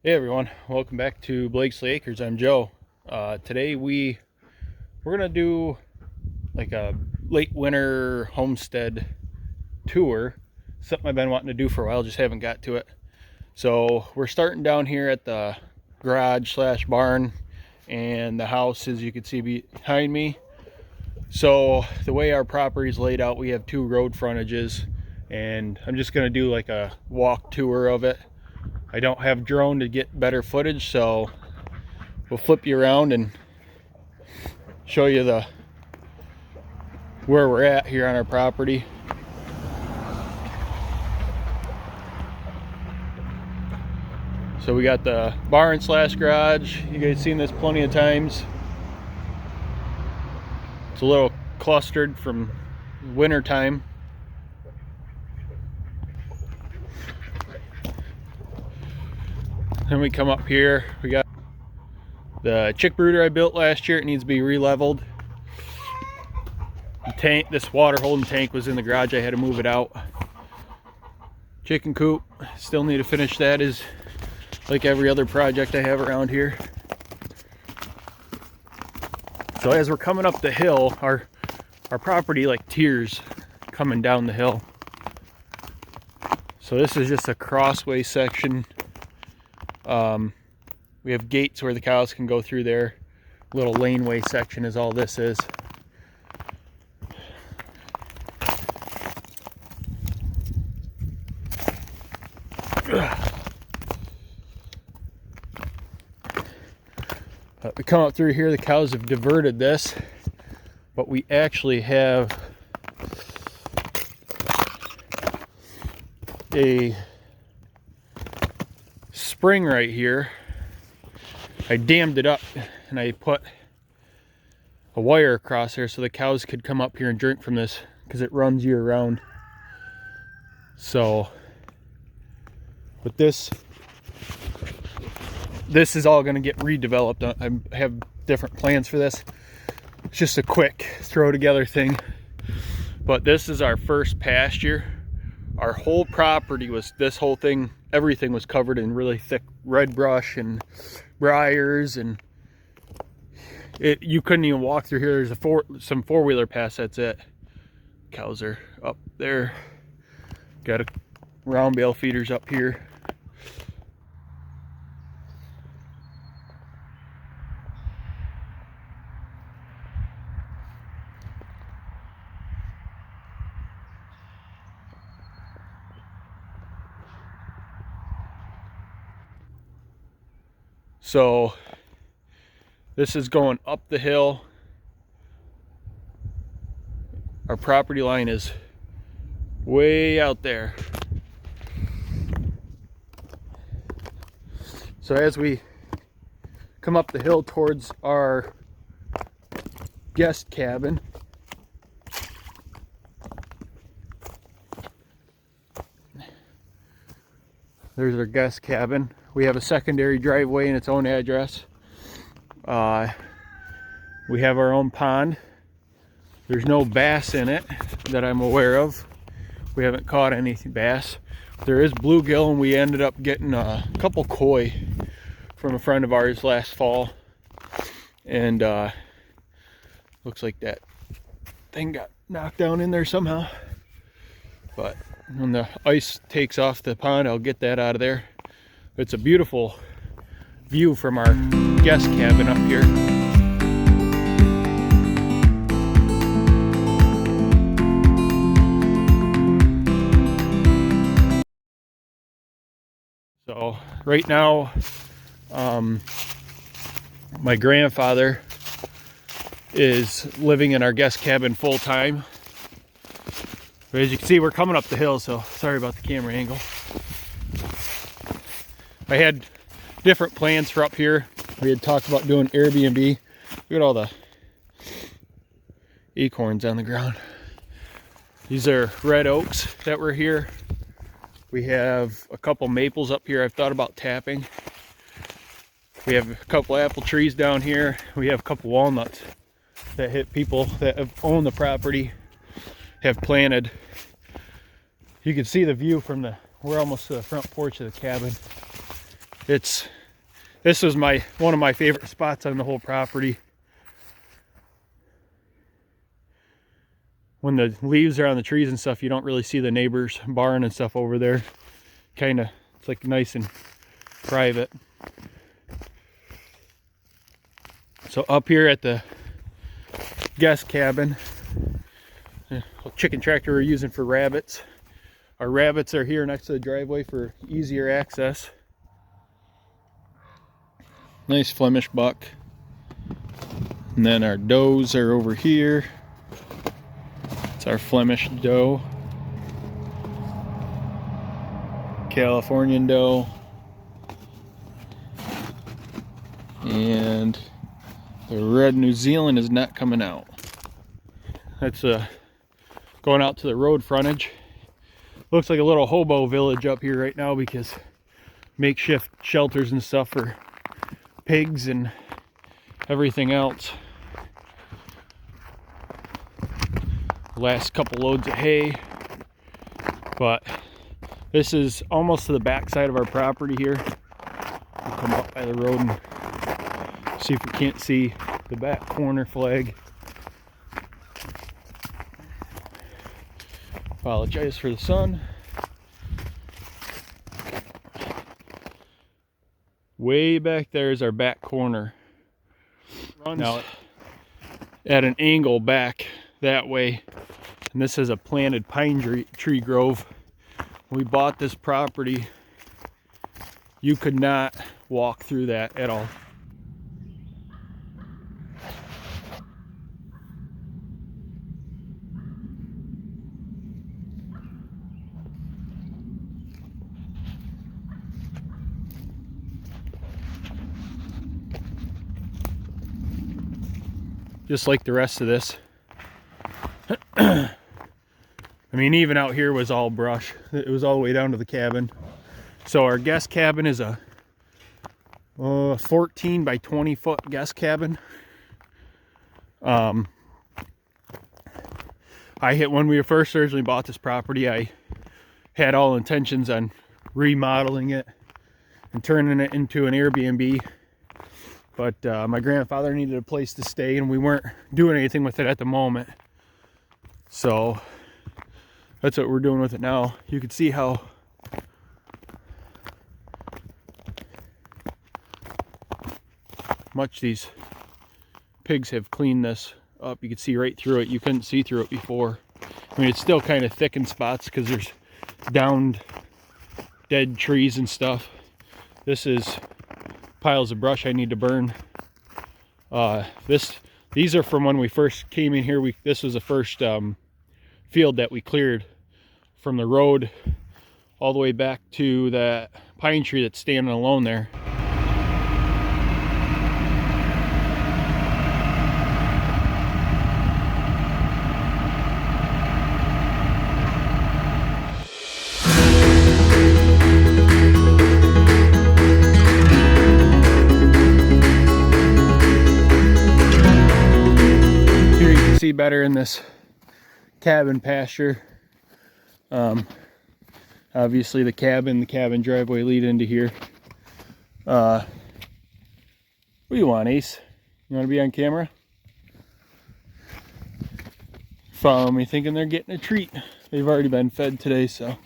Hey everyone, welcome back to Blakeslee Acres. I'm Joe. Today we're gonna do like a late winter homestead tour. Something I've been wanting to do for a while, just haven't got to it. So we're starting down here at the garage slash barn and the house, as you can see behind me. So the way our property is laid out, we have two road frontages, and I'm just gonna do like a walk tour of it. I don't have drone to get better footage, so we'll flip you around and show you where we're at here on our property. So we got the barn slash garage. You guys seen this plenty of times. It's a little clustered from winter time. Then we come up here, we got the chick brooder I built last year. It needs to be re-leveled. The tank, this water holding tank, was in the garage. I had to move it out. Chicken coop, still need to finish that, is like every other project I have around here. So as we're coming up the hill, our property like tiers coming down the hill. So this is just a crossway section. We have gates where the cows can go through there. Little laneway section is all this is. We come up through here, the cows have diverted this, but we actually have a spring right here. I dammed it up and I put a wire across there so the cows could come up here and drink from this, because it runs year round. So, but this is all going to get redeveloped. I have different plans for this. It's just a quick throw together thing. But this is our first pasture. Our whole property was, this whole thing, everything was covered in really thick red brush and briars, and you couldn't even walk through here. There's some four-wheeler paths, that's it. Cows are up there. Got a round bale feeders up here. So this is going up the hill. Our property line is way out there. So as we come up the hill towards our guest cabin, there's our guest cabin. We have a secondary driveway and its own address. We have our own pond. There's no bass in it that I'm aware of. We haven't caught any bass. There is bluegill, and we ended up getting a couple koi from a friend of ours last fall. And looks like that thing got knocked down in there somehow. But when the ice takes off the pond, I'll get that out of there. It's a beautiful view from our guest cabin up here. So right now, my grandfather is living in our guest cabin full time. But as you can see, we're coming up the hill, so sorry about the camera angle. I had different plans for up here. We had talked about doing Airbnb. Look at all the acorns on the ground. These are red oaks that were here. We have a couple maples up here I've thought about tapping. We have a couple apple trees down here. We have a couple walnuts that people that have owned the property have planted. You can see the view from we're almost to the front porch of the cabin. This was one of my favorite spots on the whole property. When the leaves are on the trees and stuff, you don't really see the neighbor's barn and stuff over there. It's like nice and private. So up here at the guest cabin, a chicken tractor we're using for rabbits. Our rabbits are here next to the driveway for easier access. Nice Flemish buck. And then our does are over here. It's our Flemish doe. Californian doe. And the red New Zealand is not coming out. That's going out to the road frontage. Looks like a little hobo village up here right now because makeshift shelters and stuff for pigs and everything else. Last couple loads of hay. But this is almost to the back side of our property here. We'll come up by the road and see if we can't see the back corner flag. Apologize for the sun. Way back there is our back corner. Runs now at an angle back that way. And this is a planted pine tree grove. When we bought this property, you could not walk through that at all. Just like the rest of this. I mean, even out here was all brush. It was all the way down to the cabin. So our guest cabin is a 14 by 20 foot guest cabin. When we first originally bought this property, I had all intentions on remodeling it and turning it into an Airbnb. But my grandfather needed a place to stay and we weren't doing anything with it at the moment. So that's what we're doing with it now. You can see how much these pigs have cleaned this up. You can see right through it. You couldn't see through it before. I mean, it's still kind of thick in spots because there's downed dead trees and stuff. This is piles of brush I need to burn. These are from when we first came in here. This was the first field that we cleared from the road all the way back to that pine tree that's standing alone there. See better in this cabin pasture. Obviously the cabin driveway lead into here. What do you want, Ace? You want to be on camera? Follow me thinking they're getting a treat. They've already been fed today, so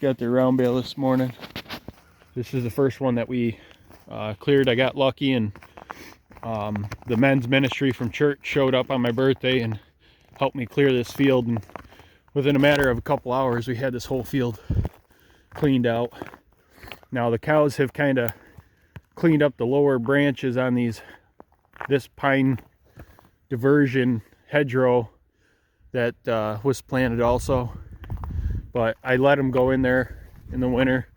got their round bale this morning. This is the first one that we cleared. I got lucky and the men's ministry from church showed up on my birthday and helped me clear this field, and within a matter of a couple hours we had this whole field cleaned out. Now the cows have kind of cleaned up the lower branches on this pine diversion hedgerow that was planted also, but I let them go in there in the winter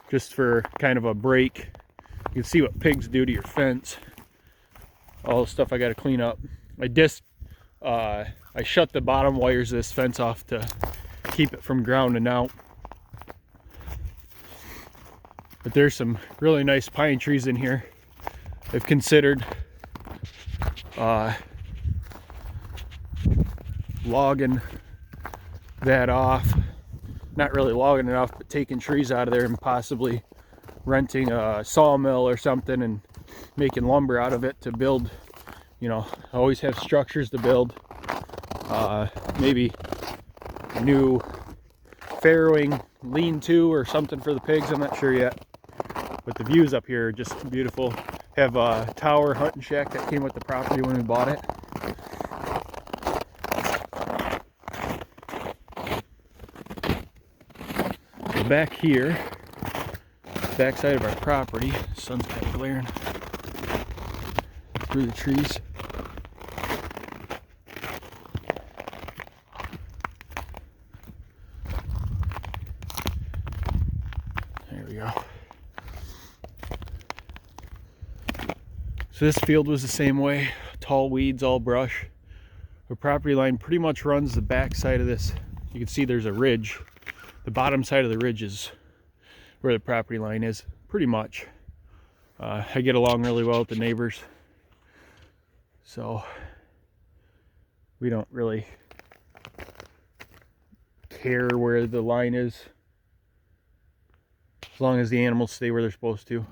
just for kind of a break. You can see what pigs do to your fence. All the stuff I got to clean up. I shut the bottom wires of this fence off to keep it from grounding out. But there's some really nice pine trees in here. I've considered logging that off. Not really logging it off, but taking trees out of there and possibly renting a sawmill or something and making lumber out of it to build, you know, always have structures to build. Maybe a new farrowing lean-to or something for the pigs, I'm not sure yet. But the views up here are just beautiful. Have a tower hunting shack that came with the property when we bought it. So back here, back side of our property, the sun's kind of glaring through the trees. There we go. So this field was the same way, tall weeds, all brush. Our property line pretty much runs the back side of this. You can see there's a ridge. The bottom side of the ridge is where the property line is, pretty much. I get along really well with the neighbors, so we don't really care where the line is, as long as the animals stay where they're supposed to.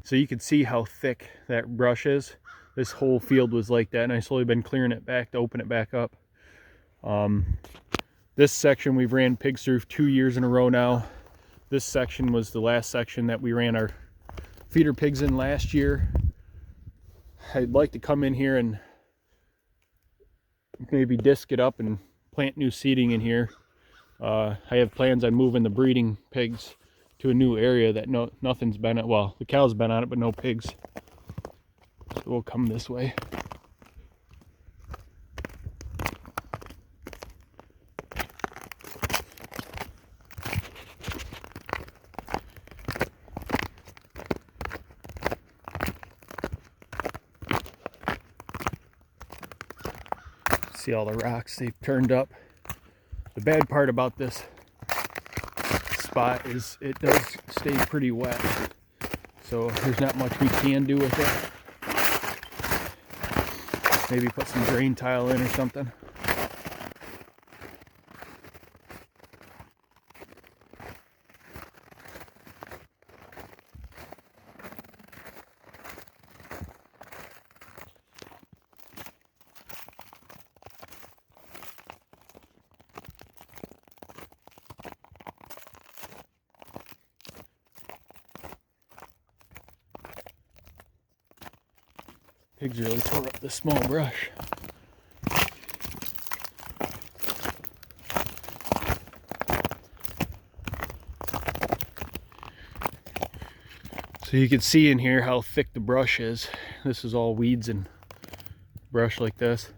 So you can see how thick that brush is. This whole field was like that, and I slowly been clearing it back to open it back up. This section we've ran pigs through 2 years in a row now. This section was the last section that we ran our feeder pigs in last year. I'd like to come in here and maybe disc it up and plant new seeding in here. I have plans on moving the breeding pigs to a new area that nothing's been at. Well, the cows been on it, but no pigs. So we'll come this way. See all the rocks they've turned up. The bad part about this spot is it does stay pretty wet, so there's not much we can do with it. Maybe put some drain tile in or something. Pigs really tore up this small brush. So you can see in here how thick the brush is. This is all weeds and brush like this.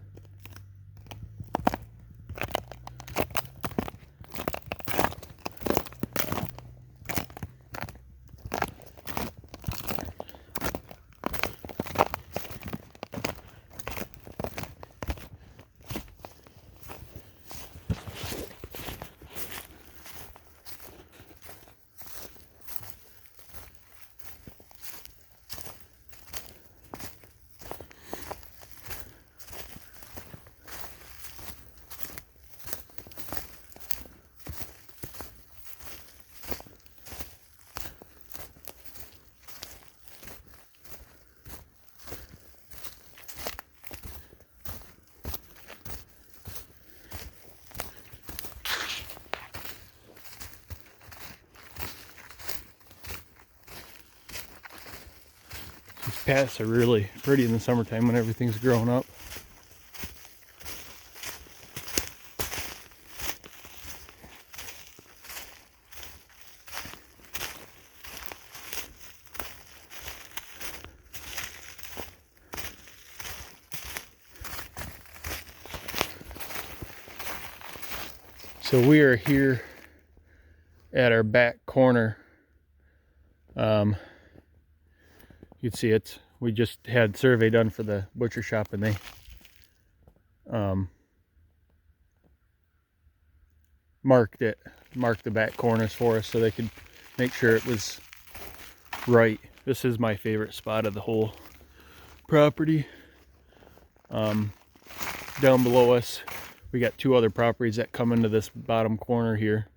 These paths are really pretty in the summertime when everything's growing up. So we are here at our back corner. You can see it. We just had survey done for the butcher shop, and marked the back corners for us so they could make sure it was right. This is my favorite spot of the whole property. Down below us we got two other properties that come into this bottom corner here,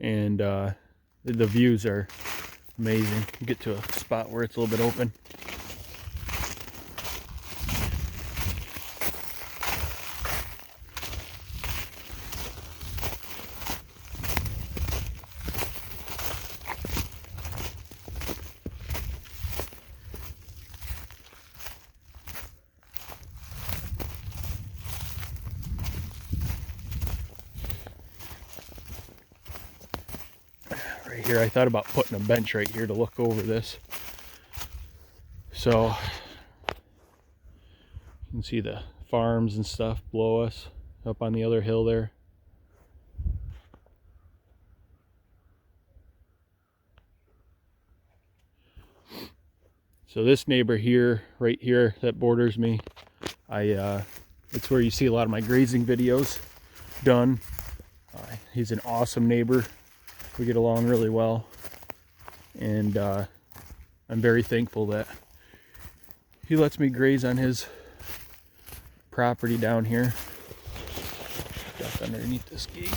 and the views are amazing. You get to a spot where it's a little bit open. Right here, I thought about putting a bench right here to look over this. So you can see the farms and stuff below us up on the other hill there. So this neighbor here, right here, that borders me, it's where you see a lot of my grazing videos done. He's an awesome neighbor. We get along really well, and I'm very thankful that he lets me graze on his property down here. Duck underneath this gate.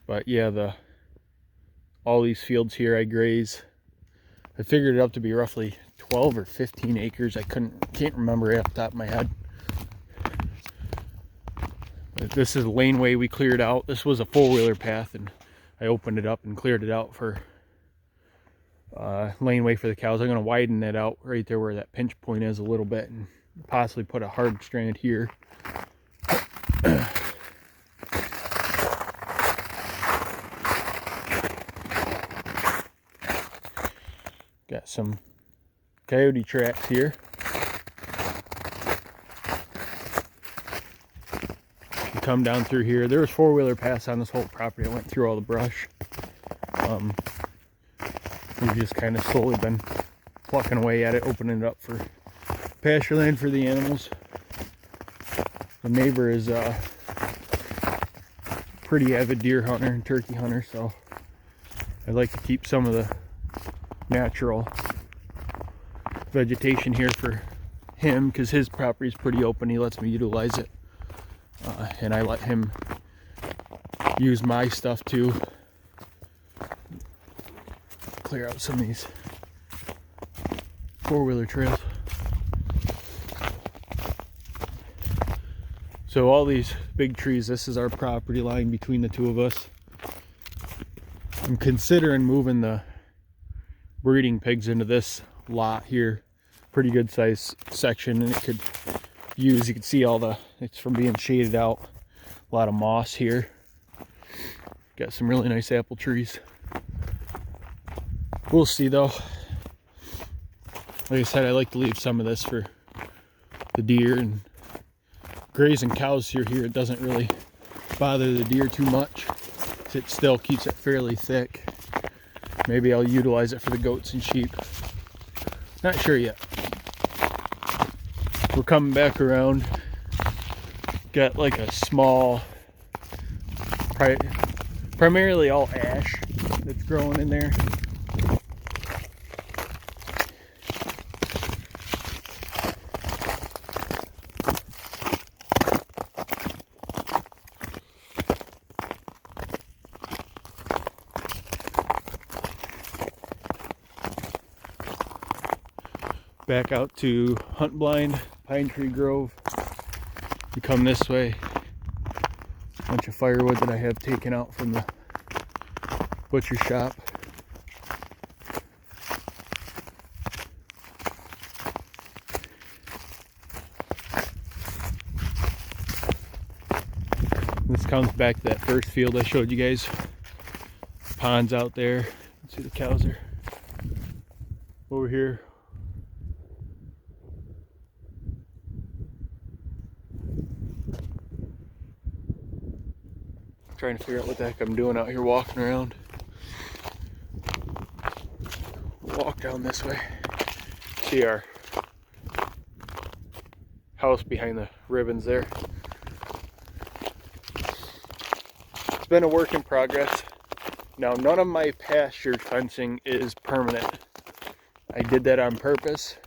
But yeah, all these fields here I graze. I figured it up to be roughly 12 or 15 acres. I can't remember right off the top of my head. But this is a laneway we cleared out. This was a four-wheeler path, and I opened it up and cleared it out for laneway for the cows. I'm going to widen it out right there where that pinch point is a little bit, and possibly put a hard strand here. Got some coyote tracks here. You come down through here. There was four-wheeler paths on this whole property. I went through all the brush. We've just kind of slowly been plucking away at it, opening it up for pasture land for the animals. The neighbor is a pretty avid deer hunter and turkey hunter, so I like to keep some of the natural vegetation here for him, because his property is pretty open. He lets me utilize it, and I let him use my stuff to clear out some of these four-wheeler trails. So all these big trees, this is our property line between the two of us. I'm considering moving the breeding pigs into this lot here. Pretty good size section, and it could use, you can see all the, it's from being shaded out. A lot of moss here. Got some really nice apple trees. We'll see though. Like I said, I like to leave some of this for the deer, and grazing cows here. It doesn't really bother the deer too much. It still keeps it fairly thick. Maybe I'll utilize it for the goats and sheep. Not sure yet. We're coming back around. Got like a small, primarily all ash that's growing in there. Back out to Hunt Blind, Pine Tree Grove. You come this way, a bunch of firewood that I have taken out from the butcher shop. This comes back to that first field I showed you guys. Ponds out there. See, the cows are over here. Trying to figure out what the heck I'm doing out here walking around. walk down this way. See our house behind the ribbons there. It's been a work in progress. Now, none of my pasture fencing is permanent. I did that on purpose.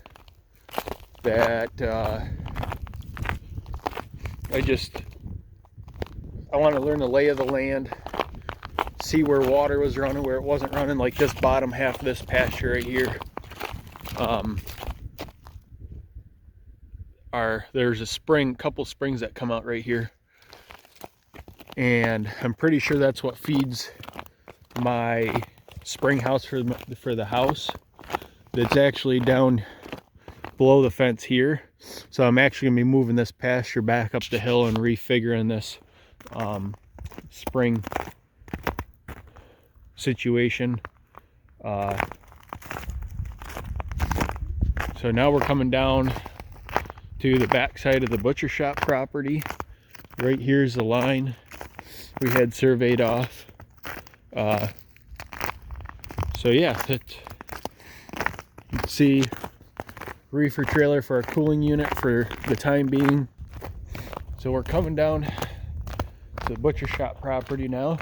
That I want to learn the lay of the land, see where water was running, where it wasn't running, like this bottom half of this pasture right here. There's a couple springs that come out right here, and I'm pretty sure that's what feeds my spring house for the house. That's actually down below the fence here. So I'm actually gonna be moving this pasture back up the hill and refiguring this spring situation. So now we're coming down to the back side of the butcher shop property. Right here's the line we had surveyed off. So yeah, you can see reefer trailer for a cooling unit for the time being. So we're coming down to the butcher shop property now,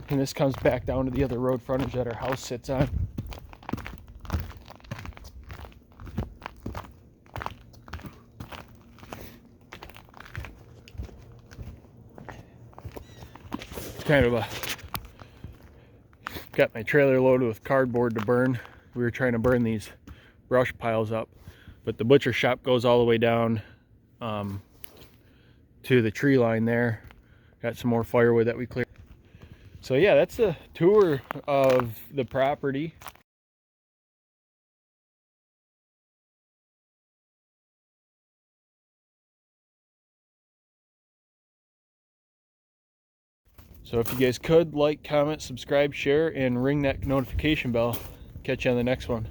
and this comes back down to the other road frontage that our house sits on. Kind of got my trailer loaded with cardboard to burn. We were trying to burn these brush piles up, but the butcher shop goes all the way down to the tree line there. Got some more firewood that we cleared. So yeah, that's a tour of the property. So if you guys could like, comment, subscribe, share, and ring that notification bell. Catch you on the next one.